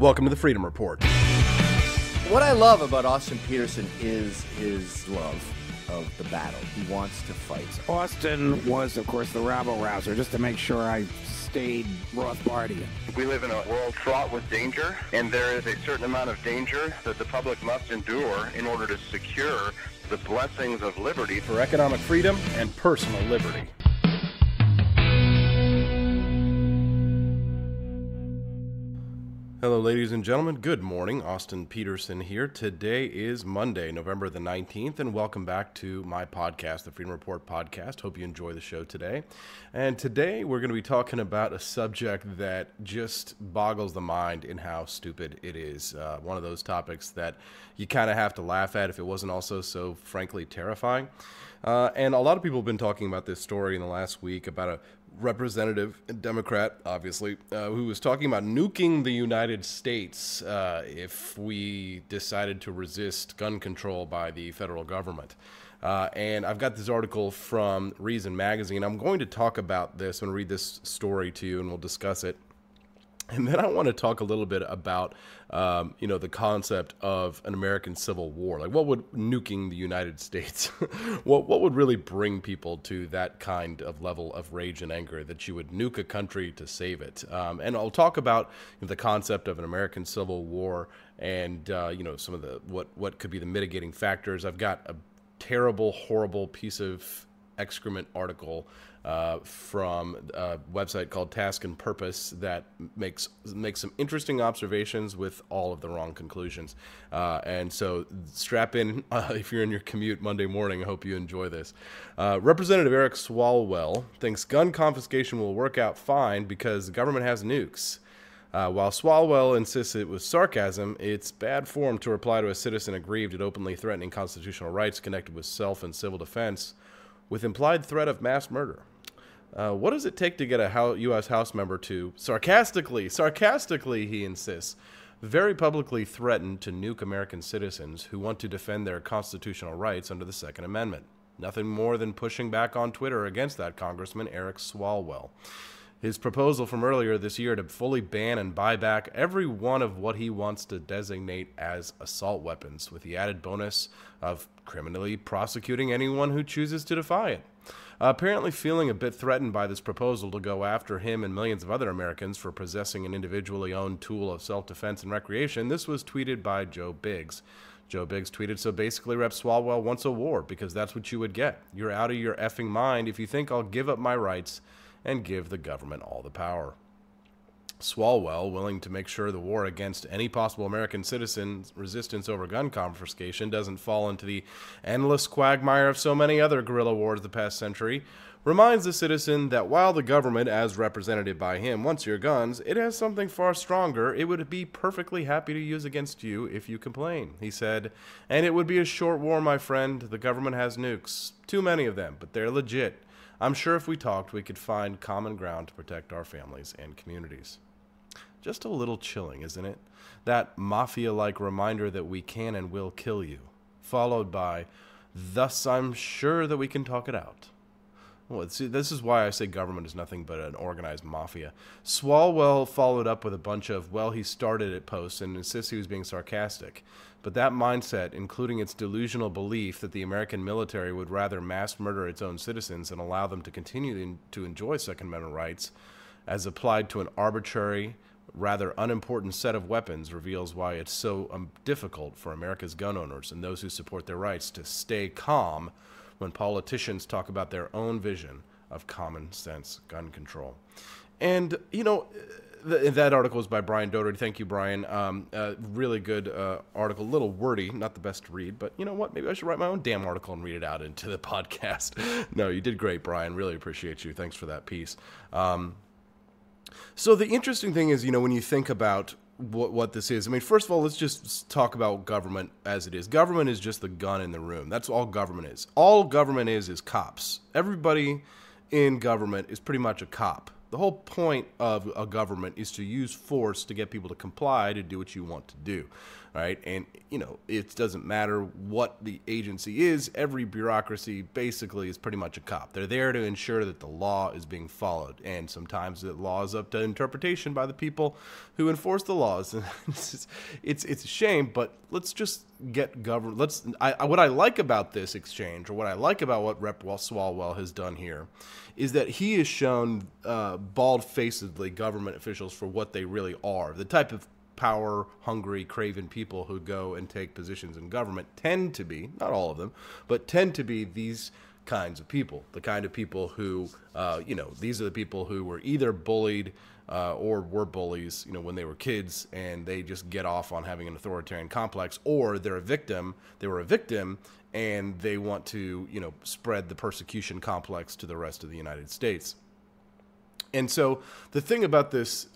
Welcome to the Freedom Report. What I love about Austin Petersen is his love of the battle. He wants to fight. Austin was, of course, the rabble-rouser, just to make sure I stayed Rothbardian. We live in a world fraught with danger, and there is a certain amount of danger that the public must endure in order to secure the blessings of liberty. For economic freedom and personal liberty. Hello, ladies and gentlemen. Good morning. Austin Petersen here. Today is Monday, November the 19th, and welcome back to my podcast, the Freedom Report podcast. Hope you enjoy the show today. And today we're going to be talking about a subject that just boggles the mind in how stupid it is. One of those topics that you kind of have to laugh at if it wasn't also so frankly terrifying. And a lot of people have been talking about this story in the last week about a representative, Democrat, obviously, who was talking about nuking the United States if we decided to resist gun control by the federal government. And I've got this article from Reason Magazine. I'm going to talk about this and read this story to you, and we'll discuss it. And then I want to talk a little bit about, the concept of an American Civil War. Like, what would nuking the United States, what would really bring people to that kind of level of rage and anger that you would nuke a country to save it? And I'll talk about the concept of an American Civil War and, some of the what could be the mitigating factors. I've got a terrible, horrible piece of excrement article from a website called Task and Purpose that makes some interesting observations with all of the wrong conclusions. And so strap in if you're in your commute Monday morning. I hope you enjoy this. Representative Eric Swalwell thinks gun confiscation will work out fine because the government has nukes. While Swalwell insists it was sarcasm, it's bad form to reply to a citizen aggrieved at openly threatening constitutional rights connected with self and civil defense with implied threat of mass murder. What does it take to get a U.S. House member to sarcastically, he insists, very publicly threaten to nuke American citizens who want to defend their constitutional rights under the Second Amendment? Nothing more than pushing back on Twitter against that Congressman Eric Swalwell. His proposal from earlier this year to fully ban and buy back every one of what he wants to designate as assault weapons, with the added bonus of criminally prosecuting anyone who chooses to defy it. Apparently feeling a bit threatened by this proposal to go after him and millions of other Americans for possessing an individually owned tool of self-defense and recreation, this was tweeted by Joe Biggs. Joe Biggs tweeted, "So basically Rep. Swalwell wants a war, because that's what you would get. You're out of your effing mind if you think I'll give up my rights and give the government all the power." Swalwell, willing to make sure the war against any possible American citizen's resistance over gun confiscation doesn't fall into the endless quagmire of so many other guerrilla wars the past century, reminds the citizen that while the government, as represented by him, wants your guns, it has something far stronger it would be perfectly happy to use against you if you complain. He said, "And it would be a short war, my friend. The government has nukes. Too many of them, but they're legit. I'm sure if we talked, we could find common ground to protect our families and communities." Just a little chilling, isn't it? That mafia-like reminder that we can and will kill you, followed by, "Thus I'm sure that we can talk it out." Well, see, this is why I say government is nothing but an organized mafia. Swalwell followed up with a bunch of, he started it posts and insists he was being sarcastic. But that mindset, including its delusional belief that the American military would rather mass murder its own citizens and allow them to continue to enjoy Second Amendment rights, as applied to an arbitrary, rather unimportant set of weapons, reveals why it's so difficult for America's gun owners and those who support their rights to stay calm when politicians talk about their own vision of common sense gun control. And, that article is by Brian Doherty. Thank you, Brian. Really good article. A little wordy, not the best to read, but you know what? Maybe I should write my own damn article and read it out into the podcast. No, you did great, Brian. Really appreciate you. Thanks for that piece. So the interesting thing is, when you think about what this is, first of all, let's just talk about government as it is. Government is just the gun in the room. That's all government is. All government is cops. Everybody in government is pretty much a cop. The whole point of a government is to use force to get people to comply to do what you want to do, right? And, it doesn't matter what the agency is. Every bureaucracy basically is pretty much a cop. They're there to ensure that the law is being followed. And sometimes the law is up to interpretation by the people who enforce the laws. It's a shame, but let's just get government. What I like about this exchange, or what I like about what Rep. Swalwell has done here, is that he has shown bald-facedly government officials for what they really are. The type of power-hungry, craven people who go and take positions in government tend to be, not all of them, but tend to be these kinds of people. The kind of people who, these are the people who were either bullied or were bullies, when they were kids, and they just get off on having an authoritarian complex, or they were a victim, and they want to, spread the persecution complex to the rest of the United States. And so the thing about this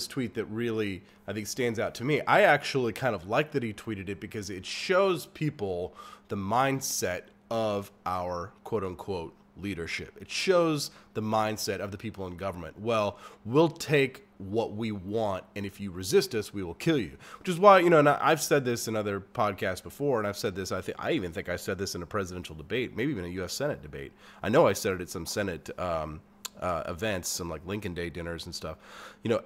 tweet that really, I think, stands out to me, I actually kind of like that he tweeted it because it shows people the mindset of our quote-unquote leadership. It shows the mindset of the people in government. Well, we'll take what we want, and if you resist us, we will kill you. Which is why, and I've said this in other podcasts before, and I've said this, I even think I said this in a presidential debate, maybe even a U.S. Senate debate. I know I said it at some Senate events, some like Lincoln Day dinners and stuff.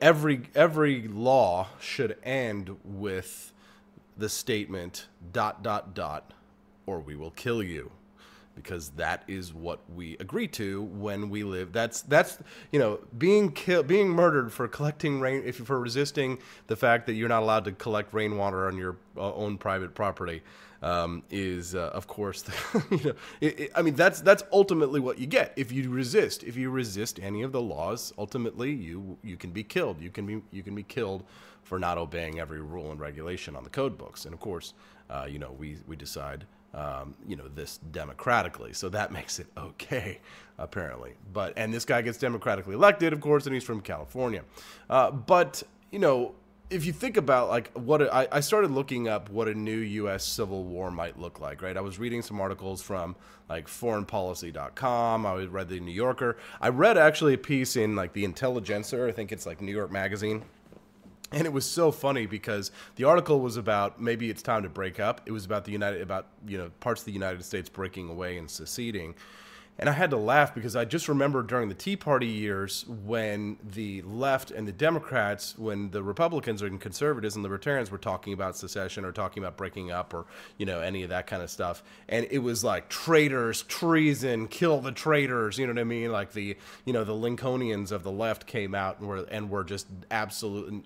Every law should end with the statement ... or we will kill you, because that is what we agree to when we live. That's being murdered for collecting rain, for resisting the fact that you're not allowed to collect rainwater on your own private property. Is of course, that's ultimately what you get if you resist. If you resist any of the laws, ultimately you can be killed. You can be killed for not obeying every rule and regulation on the code books. And of course, we decide this democratically, so that makes it okay, apparently. And this guy gets democratically elected, of course, and he's from California. If you think about I started looking up what a new U.S. Civil War might look like, right? I was reading some articles from foreignpolicy.com. I read the New Yorker. I read actually a piece in the Intelligencer. I think it's New York Magazine. And it was so funny because the article was about maybe it's time to break up. It was about parts of the United States breaking away and seceding. And I had to laugh because I just remember during the Tea Party years when the left and the Democrats, when the Republicans and conservatives and libertarians were talking about secession or talking about breaking up or, any of that kind of stuff. And it was like traitors, treason, kill the traitors, you know what I mean? Like the Lincolnians of the left came out and were just absolutely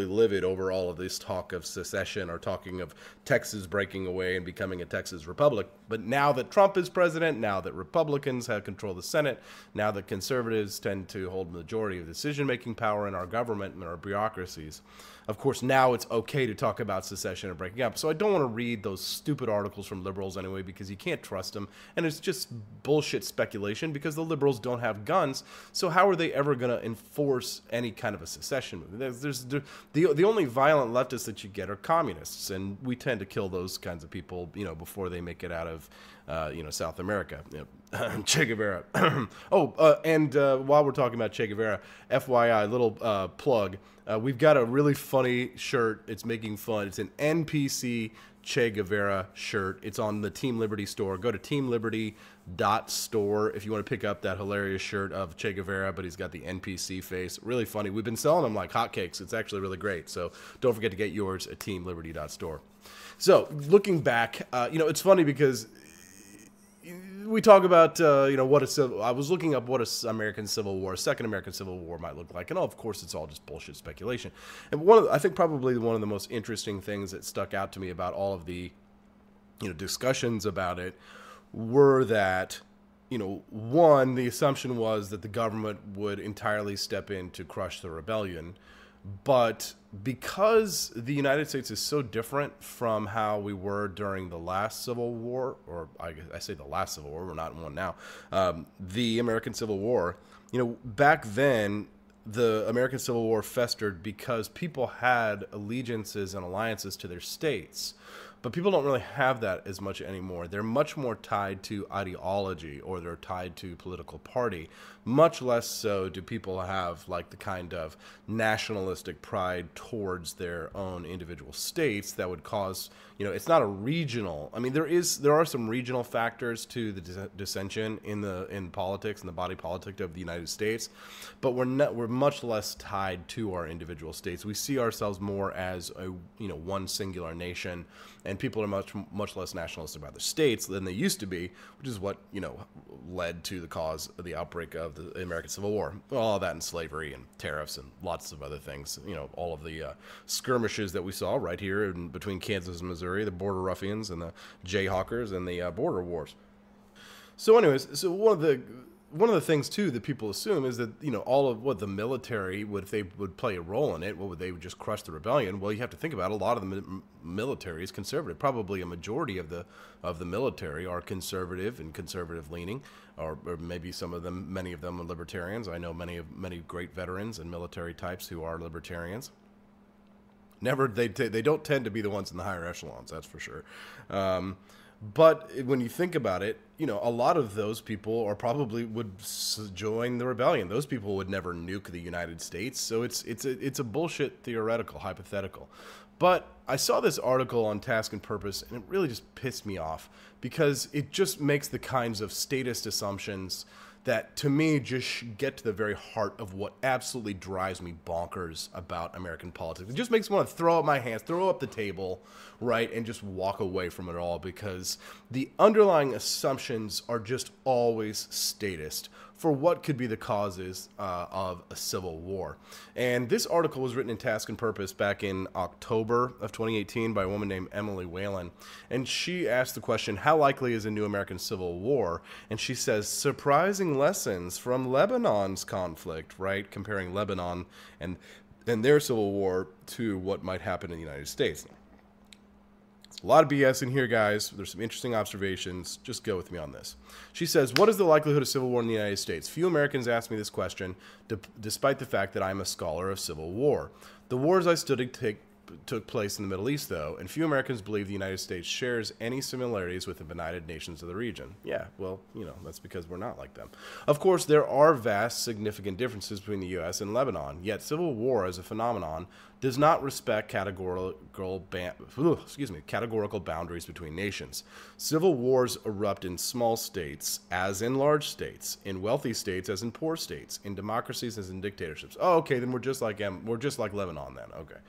livid over all of this talk of secession or talking of Texas breaking away and becoming a Texas republic. But now that Trump is president, now that Republicans have control of the Senate, now that conservatives tend to hold the majority of decision-making power in our government and our bureaucracies, of course, now it's okay to talk about secession and breaking up. So I don't want to read those stupid articles from liberals anyway, because you can't trust them. And it's just bullshit speculation because the liberals don't have guns. So how are they ever going to enforce any kind of a secession movement? The only violent leftists that you get are communists. And we tend to kill those kinds of people, before they make it out of, South America. Che Guevara. And while we're talking about Che Guevara, FYI, little plug. We've got a really funny shirt. It's making fun. It's an NPC Che Guevara shirt. It's on the Team Liberty store. Go to teamliberty.store if you want to pick up that hilarious shirt of Che Guevara, but he's got the NPC face. Really funny. We've been selling them like hotcakes. It's actually really great. So don't forget to get yours at teamliberty.store. So looking back, it's funny because we talk about, I was looking up what a second American Civil War might look like. And of course, it's all just bullshit speculation. And I think probably one of the most interesting things that stuck out to me about all of the, discussions about it were that, one, the assumption was that the government would entirely step in to crush the rebellion. But because the United States is so different from how we were during the last Civil War, or I say the last Civil War, we're not in one now, the American Civil War, back then, the American Civil War festered because people had allegiances and alliances to their states. But people don't really have that as much anymore. They're much more tied to ideology, or they're tied to political party. Much less so do people have like the kind of nationalistic pride towards their own individual states that would cause, you know, it's not a regional. I mean, there are some regional factors to the dissension in politics, in the body politic of the United States, but we're much less tied to our individual states. We see ourselves more as a, you know, one singular nation, and people are much less nationalistic about their states than they used to be, which is what, you know, led to the cause of the outbreak of the American Civil War. All of that, and slavery and tariffs and lots of other things. You know, all of the skirmishes that we saw right here between Kansas and Missouri, the border ruffians and the Jayhawkers and the border wars. So anyways, so one of the things too that people assume is that, you know, all of what the military would, if they would play a role in it, what would they just crush the rebellion? Well, you have to think about it. A lot of the military is conservative. Probably a majority of the military are conservative and conservative leaning, or maybe many of them are libertarians. I know many great veterans and military types who are libertarians. They don't tend to be the ones in the higher echelons, that's for sure. But when you think about it, you know, a lot of those people probably would join the rebellion. Those people would never nuke the United States. So it's a bullshit theoretical, hypothetical. But I saw this article on Task and Purpose, and it really just pissed me off because it just makes the kinds of statist assumptions that, to me, just get to the very heart of what absolutely drives me bonkers about American politics. It just makes me want to throw up my hands, throw up the table, right, and just walk away from it all, because the underlying assumptions are just always statist for what could be the causes of a civil war. And this article was written in Task and Purpose back in October of 2018 by a woman named Emily Whalen. And she asked the question, how likely is a new American civil war? And she says, surprising lessons from Lebanon's conflict, right? Comparing Lebanon and their civil war to what might happen in the United States. A lot of BS in here, guys. There's some interesting observations. Just go with me on this. She says, what is the likelihood of civil war in the United States? Few Americans ask me this question, despite the fact that I'm a scholar of civil war. The wars I studied took place in the Middle East, though, and few Americans believe the United States shares any similarities with the benighted nations of the region. Yeah, well, you know, that's because we're not like them. Of course, there are vast, significant differences between the U.S. and Lebanon, yet civil war as a phenomenon does not respect categorical boundaries between nations. Civil wars erupt in small states as in large states, in wealthy states as in poor states, in democracies as in dictatorships. Oh, okay, then we're just like Lebanon then. Okay.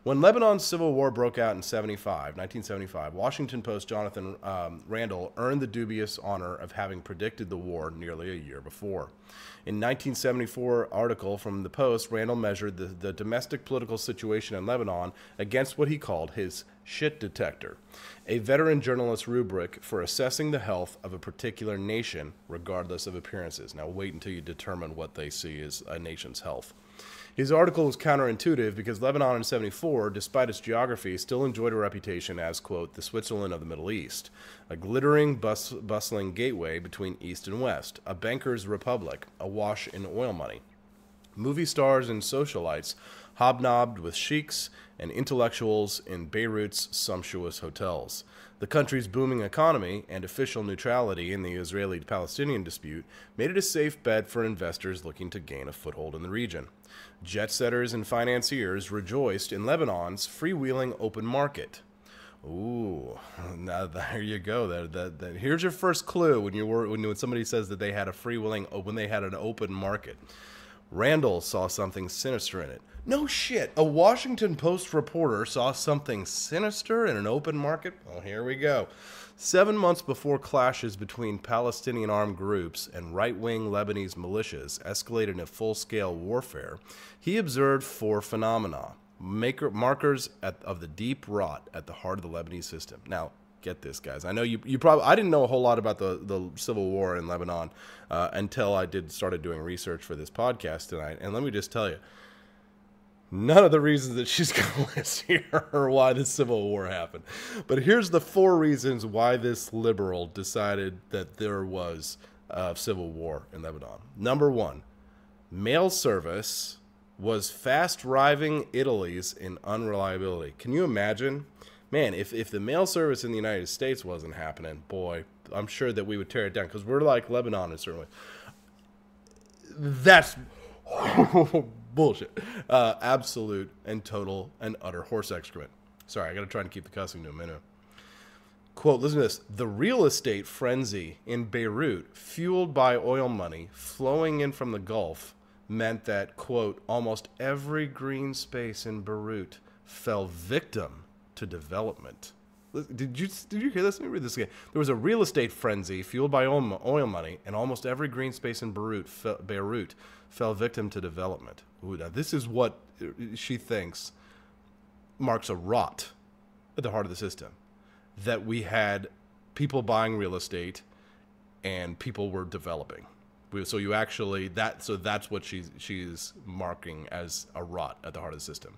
When Lebanon's civil war broke out in 1975, Washington Post Jonathan Randall earned the dubious honor of having predicted the war nearly a year before. In 1974 article from the Post, Randall measured the domestic political situation in Lebanon against what he called his shit detector, a veteran journalist's rubric for assessing the health of a particular nation regardless of appearances. Now wait until you determine what they see as a nation's health. His article was counterintuitive because Lebanon in 74, despite its geography, still enjoyed a reputation as, quote, the Switzerland of the Middle East, a glittering, bustling gateway between East and West, a banker's republic, awash in oil money. Movie stars and socialites hobnobbed with sheiks and intellectuals in Beirut's sumptuous hotels. The country's booming economy and official neutrality in the Israeli-Palestinian dispute made it a safe bet for investors looking to gain a foothold in the region. Jet-setters and financiers rejoiced in Lebanon's freewheeling open market. Ooh, now there you go. Here's your first clue when somebody says that they had when they had an open market. Randall saw something sinister in it. No shit. A Washington Post reporter saw something sinister in an open market? Well, here we go. 7 months before clashes between Palestinian armed groups and right-wing Lebanese militias escalated into full-scale warfare, he observed 4 phenomena, markers of the deep rot at the heart of the Lebanese system. Now, get this, guys. I know you probably, I didn't know a whole lot about the civil war in Lebanon until I started doing research for this podcast tonight. And let me just tell you, none of the reasons that she's going to list here are why the Civil War happened. But here's the 4 reasons why this liberal decided that there was a civil war in Lebanon. Number 1, mail service was fast-riving Italy's in unreliability. Can you imagine man, if the mail service in the United States wasn't happening, boy, I'm sure that we would tear it down, because we're like Lebanon in certain ways. That's bullshit. Absolute and total and utter horse excrement. Sorry, I got to try and keep the cussing to a minimum. Quote, listen to this. The real estate frenzy in Beirut, fueled by oil money flowing in from the Gulf, meant that, quote, almost every green space in Beirut fell victim to development. Did you hear this? Let me read this again. There was a real estate frenzy fueled by oil money, and almost every green space in Beirut fell victim to development. Ooh, now this is what she thinks marks a rot at the heart of the system. That we had people buying real estate and people were developing. So you actually, that's what she's marking as a rot at the heart of the system.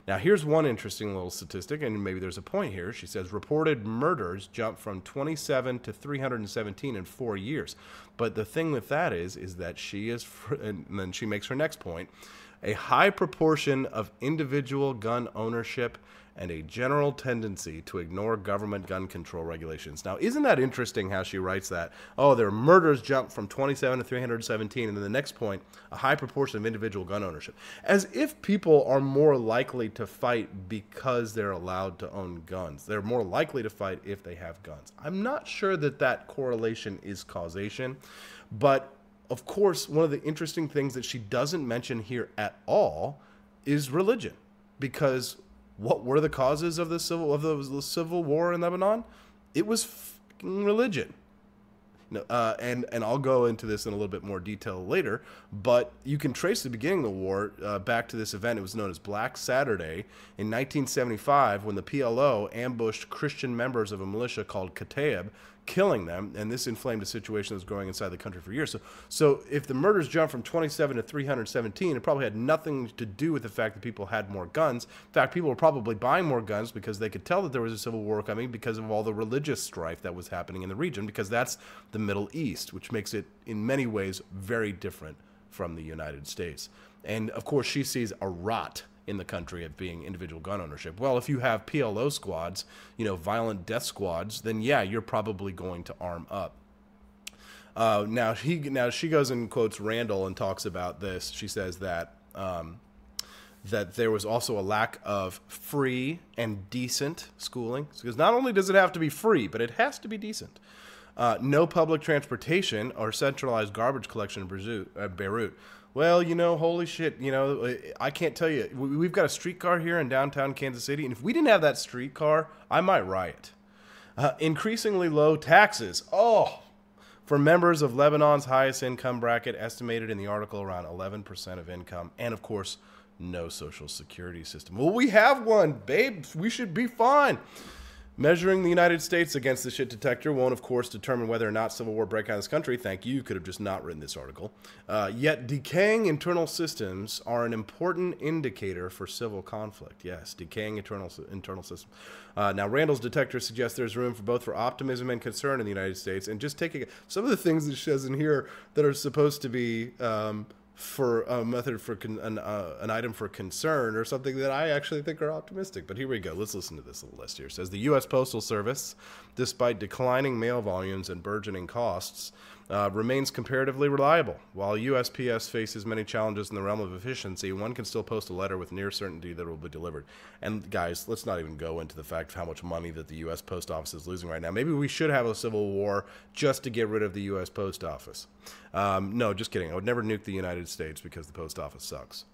Now, here's one interesting little statistic, and maybe there's a point here. She says reported murders jumped from 27 to 317 in 4 years. But the thing with that is that she is, and then she makes her next point, a high proportion of individual gun ownership and a general tendency to ignore government gun control regulations. Now, isn't that interesting how she writes that? Oh, their murders jumped from 27 to 317, and then the next point, a high proportion of individual gun ownership. As if people are more likely to fight because they're allowed to own guns. They're more likely to fight if they have guns. I'm not sure that that correlation is causation, but of course, one of the interesting things that she doesn't mention here at all is religion, because what were the causes of the civil war in Lebanon? It was fucking religion. And I'll go into this in a little bit more detail later, but you can trace the beginning of the war back to this event. It was known as Black Saturday in 1975, when the PLO ambushed Christian members of a militia called Kataib, killing them, and this inflamed a situation that was growing inside the country for years. So if the murders jumped from 27 to 317, it probably had nothing to do with the fact that people had more guns. In fact, people were probably buying more guns because they could tell that there was a civil war coming because of all the religious strife that was happening in the region, because that's the Middle East, which makes it in many ways very different from the United States. And of course, she sees a rot in the country of being individual gun ownership. Well, if you have PLO squads, violent death squads, then yeah, you're probably going to arm up. Now she goes and quotes Randall and talks about this. She says that that there was also a lack of free and decent schooling, because not only does it have to be free, but it has to be decent. No public transportation or centralized garbage collection in Beirut. Well, holy shit, I can't tell you. We've got a streetcar here in downtown Kansas City, and if we didn't have that streetcar, I might riot. Increasingly low taxes. Oh, for members of Lebanon's highest income bracket, estimated in the article around 11% of income, and of course, no social security system. Well, we have one, babe. We should be fine. Measuring the United States against the shit detector won't, of course, determine whether or not civil war break out in this country. Thank you. You could have just not written this article. Yet decaying internal systems are an important indicator for civil conflict. Yes, decaying internal systems. Now, Randall's detector suggests there's room for both optimism and concern in the United States. And just taking some of the things that she says in here that are supposed to be for a method for an item for concern, or something that I actually think are optimistic. But here we go. Let's listen to this little list here. It says the U.S. Postal Service, despite declining mail volumes and burgeoning costs, remains comparatively reliable. While USPS faces many challenges in the realm of efficiency, one can still post a letter with near certainty that it will be delivered. And guys, let's not even go into the fact of how much money that the U.S. Post Office is losing right now. Maybe we should have a civil war just to get rid of the U.S. Post Office. No, just kidding. I would never nuke the United States because the post office sucks.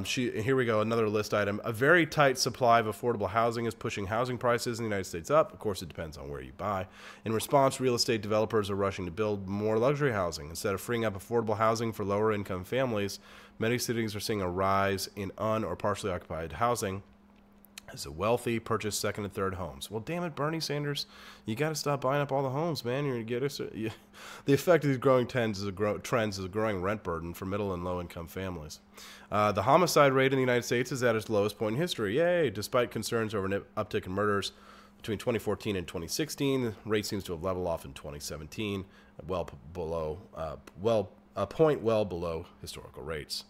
Here we go, another list item. A very tight supply of affordable housing is pushing housing prices in the United States up. Of course, it depends on where you buy. In response, real estate developers are rushing to build more luxury housing. Instead of freeing up affordable housing for lower-income families, many cities are seeing a rise in un- or partially occupied housing as the wealthy purchase second and third homes. Well, damn it, Bernie Sanders, you got to stop buying up all the homes, man. You're going to get us. The effect of these growing trends is a growing rent burden for middle and low-income families. The homicide rate in the United States is at its lowest point in history. Yay! Despite concerns over an uptick in murders between 2014 and 2016, the rate seems to have leveled off in 2017, a point well below historical rates.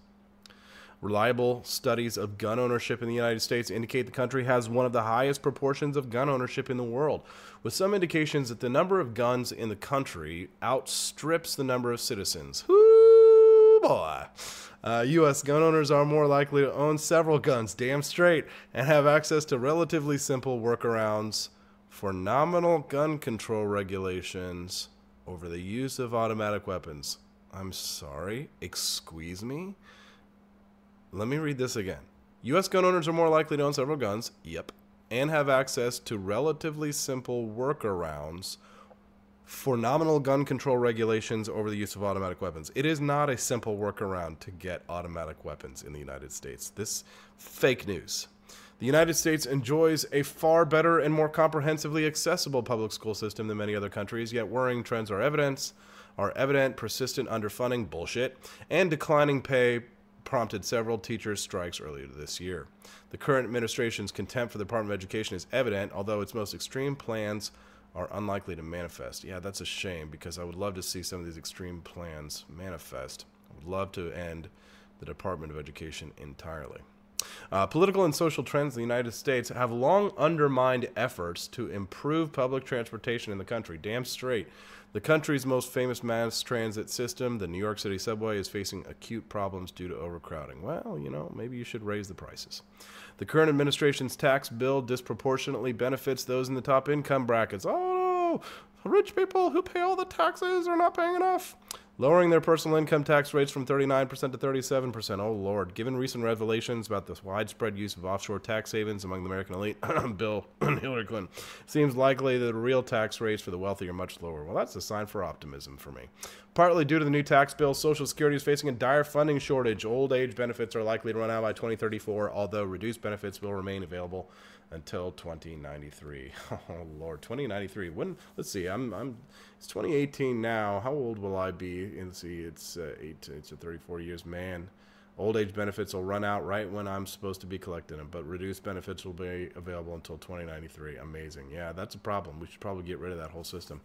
Reliable studies of gun ownership in the United States indicate the country has one of the highest proportions of gun ownership in the world, with some indications that the number of guns in the country outstrips the number of citizens. Whoo, boy. U.S. gun owners are more likely to own several guns, damn straight, and have access to relatively simple workarounds for nominal gun control regulations over the use of automatic weapons. I'm sorry, excuse me? Let me read this again. U.S. gun owners are more likely to own several guns, yep, and have access to relatively simple workarounds for nominal gun control regulations over the use of automatic weapons. It is not a simple workaround to get automatic weapons in the United States. This fake news. The United States enjoys a far better and more comprehensively accessible public school system than many other countries, yet worrying trends are evident, persistent underfunding, bullshit, and declining pay prompted several teachers' strikes earlier this year. The current administration's contempt for the Department of Education is evident, although its most extreme plans are unlikely to manifest. Yeah, that's a shame, because I would love to see some of these extreme plans manifest. I would love to end the Department of Education entirely. Political and social trends in the United States have long undermined efforts to improve public transportation in the country. Damn straight. The country's most famous mass transit system, the New York City subway, is facing acute problems due to overcrowding. Well, you know, maybe you should raise the prices. The current administration's tax bill disproportionately benefits those in the top income brackets. Oh no! Rich people who pay all the taxes are not paying enough. Lowering their personal income tax rates from 39% to 37%. Oh, Lord. Given recent revelations about the widespread use of offshore tax havens among the American elite, Bill and Hillary Clinton, seems likely that real tax rates for the wealthy are much lower. Well, that's a sign for optimism for me. Partly due to the new tax bill, Social Security is facing a dire funding shortage. Old age benefits are likely to run out by 2034, although reduced benefits will remain available until 2093. Oh Lord, 2093. When? Let's see. It's 2018 now. How old will I be? Let's see. It's 34 years. Man, old age benefits will run out right when I'm supposed to be collecting them, but reduced benefits will be available until 2093. Amazing. Yeah, that's a problem. We should probably get rid of that whole system.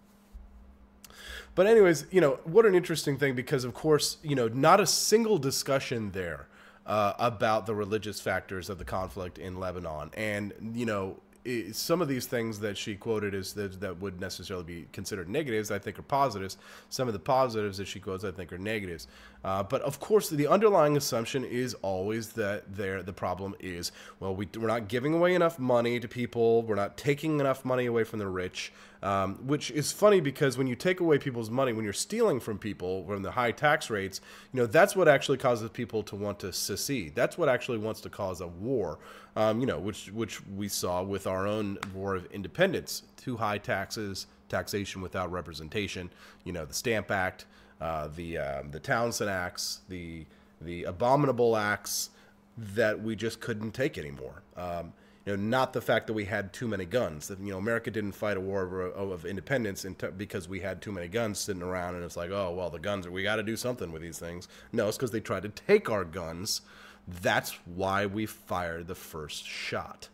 But anyways, you know, what an interesting thing, because of course, you know, not a single discussion there about the religious factors of the conflict in Lebanon. And, you know, some of these things that she quoted is that would necessarily be considered negatives, I think, are positives. Some of the positives that she quotes, I think, are negatives. But of course, the underlying assumption is always that the problem is, well, we're not giving away enough money to people. We're not taking enough money away from the rich, which is funny, because when you take away people's money, when you're stealing from people from the high tax rates, you know, that's what actually causes people to want to secede. That's what actually wants to cause a war, you know, which we saw with our own War of Independence. Too high taxes, taxation without representation, you know, the Stamp Act, the Townsend Acts, the abominable acts that we just couldn't take anymore. You know, not the fact that we had too many guns. That, you know, America didn't fight a war of independence because we had too many guns sitting around, and it's like, oh, well, the guns, we got to do something with these things. No, it's because they tried to take our guns. That's why we fired the first shot.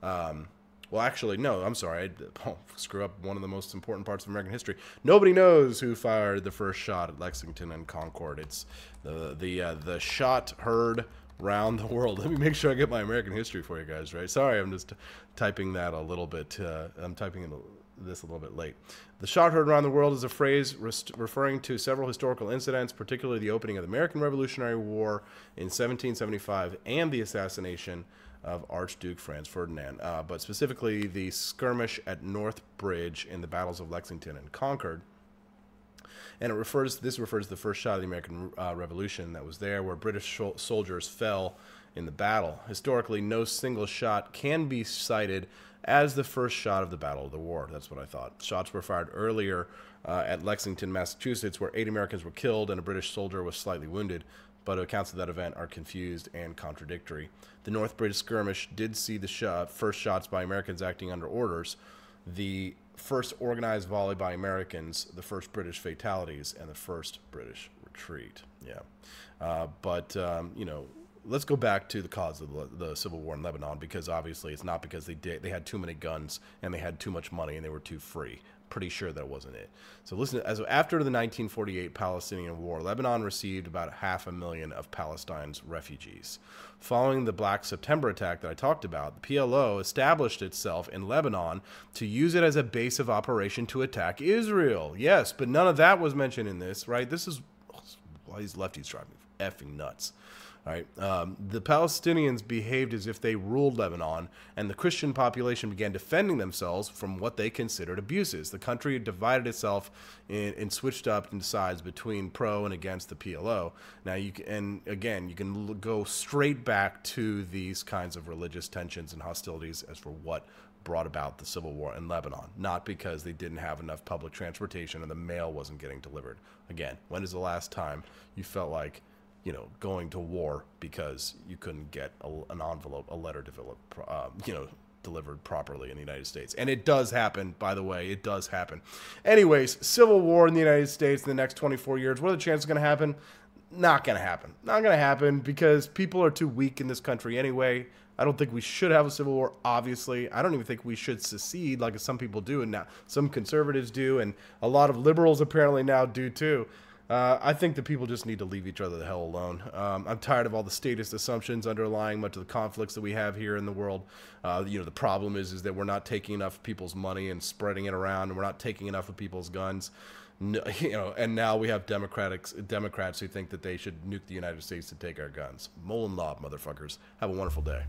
Well, actually, no, I'm sorry. I screw up one of the most important parts of American history. Nobody knows who fired the first shot at Lexington and Concord. It's the shot heard round the world. Let me make sure I get my American history for you guys, right? Sorry, I'm just typing that a little bit. I'm typing this a little bit late. The shot heard around the world is a phrase referring to several historical incidents, particularly the opening of the American Revolutionary War in 1775 and the assassination of Archduke Franz Ferdinand, but specifically the skirmish at North Bridge in the battles of Lexington and Concord. And this refers to the first shot of the American Revolution that was there, where British soldiers fell in the battle. Historically, no single shot can be cited as the first shot of the Battle of the War. That's what I thought. Shots were fired earlier at Lexington, Massachusetts, where 8 Americans were killed and a British soldier was slightly wounded, but accounts of that event are confused and contradictory. The North Bridge skirmish did see the first shots by Americans acting under orders, the first organized volley by Americans, the first British fatalities, and the first British retreat. Yeah. You know, let's go back to the cause of the civil war in Lebanon, because obviously it's not because they had too many guns and they had too much money and they were too free. Pretty sure that wasn't it. So listen, after the 1948 Palestinian War, Lebanon received about 500,000 of Palestine's refugees. Following the Black September attack that I talked about, the PLO established itself in Lebanon to use it as a base of operation to attack Israel. Yes, but none of that was mentioned in this, right? This is why these lefties drive me effing nuts. All right. The Palestinians behaved as if they ruled Lebanon, and the Christian population began defending themselves from what they considered abuses. The country divided itself and switched up in sides between pro and against the PLO. Now, you can go straight back to these kinds of religious tensions and hostilities as for what brought about the civil war in Lebanon, not because they didn't have enough public transportation and the mail wasn't getting delivered. Again, when is the last time you felt like, going to war because you couldn't get an envelope, a letter delivered properly in the United States? And it does happen, by the way. It does happen. Anyways, civil war in the United States in the next 24 years. What are the chances going to happen? Not going to happen. Not going to happen because people are too weak in this country anyway. I don't think we should have a civil war, obviously. I don't even think we should secede like some people do, and now some conservatives do, and a lot of liberals apparently now do too. I think that people just need to leave each other the hell alone. I'm tired of all the statist assumptions underlying much of the conflicts that we have here in the world. The problem is that we're not taking enough of people's money and spreading it around, and we're not taking enough of people's guns. And now we have Democrats who think that they should nuke the United States to take our guns. Mullen Law, motherfuckers. Have a wonderful day.